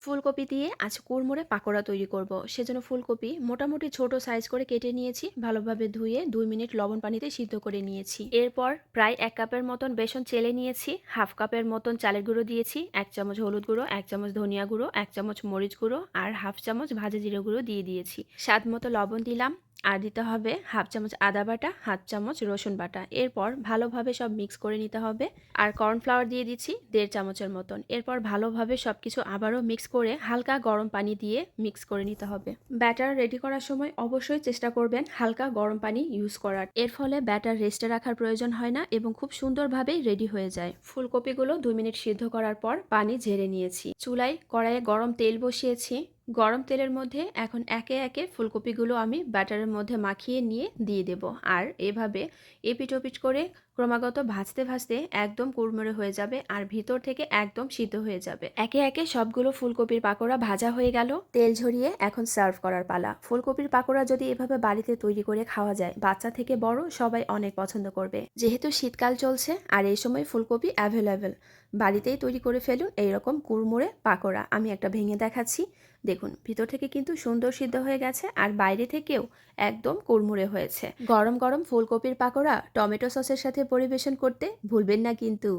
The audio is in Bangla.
ফুলকপি দিয়ে আজ কুড়মুড়ে পাকোড়া তৈরি করব। সেজন্য ফুলকপি মোটামুটি ছোট সাইজ করে কেটে নিয়েছি, ভালোভাবে ধুয়ে 2 মিনিট লবণ পানিতে সিদ্ধ করে নিয়েছি। এরপর প্রায় 1 কাপের মতন বেসন চেলে নিয়েছি, হাফ কাপের মতন চালের গুঁড়ো দিয়েছি, 1 চামচ হলুদ গুঁড়ো, 1 চামচ ধনিয়া গুঁড়ো, 1 চামচ মরিচ গুঁড়ো আর হাফ চামচ ভাজা জিরে গুঁড়ো দিয়ে দিয়েছি। স্বাদ মতো লবণ দিলাম, আর দিতে হবে হাফ চামচ আদা বাটা, হাফ চামচ রসুন বাটা। এরপর ভালোভাবে সব মিক্স করে নিতে হবে। আর কর্নফ্লাওয়ার দিয়ে দিচ্ছি 1.5 চামচের মতন। এরপর ভালোভাবে সবকিছু আবারও মিক্স করে হালকা গরম পানি দিয়ে মিক্স করে নিতে হবে। ব্যাটার রেডি করার সময় অবশ্যই চেষ্টা করবেন হালকা গরম পানি ইউজ করার। এর ফলে ব্যাটার রেস্টে রাখার প্রয়োজন হয় না এবং খুব সুন্দরভাবেই রেডি হয়ে যায়। ফুলকপিগুলো 2 মিনিট সিদ্ধ করার পর পানি ঝেড়ে নিয়েছি। চুলায় কড়াইয়ে গরম তেল বসিয়েছি। গরম তেলের মধ্যে এখন একে একে ফুলকপিগুলো আমি ব্যাটারের মধ্যে মাখিয়ে নিয়ে দিয়ে দেব। আর এভাবে এপিট ওপিট করে ক্রমাগত ভাজতে ভাজতে একদম কুড়মুড়ে হয়ে যাবে আর ভিতর থেকে একদম সিদ্ধ হয়ে যাবে। একে একে সবগুলো ফুলকপির পাকোড়া ভাজা হয়ে গেল। তেল ঝরিয়ে এখন সার্ভ করার পালা। ফুলকপির পাকোড়া যদি এভাবে বাড়িতে তৈরি করে খাওয়া যায়, বাচ্চা থেকে বড় সবাই অনেক পছন্দ করবে। যেহেতু শীতকাল চলছে আর এই সময় ফুলকপি অ্যাভেলেবেল, বাড়িতেই তৈরি করে ফেলুন এইরকম কুড়মুড়ে পাকোড়া। আমি একটা ভেঙে দেখাচ্ছি। দেখুন ভিতর থেকে কিন্তু সুন্দর সিদ্ধ হয়ে গেছে আর বাইরে থেকেও একদম কুড়মুড়ে হয়েছে। গরম গরম ফুলকপির পাকোড়া টমেটো সসের সাথে পরিবেশন করতে ভুলবেন না কিন্তু।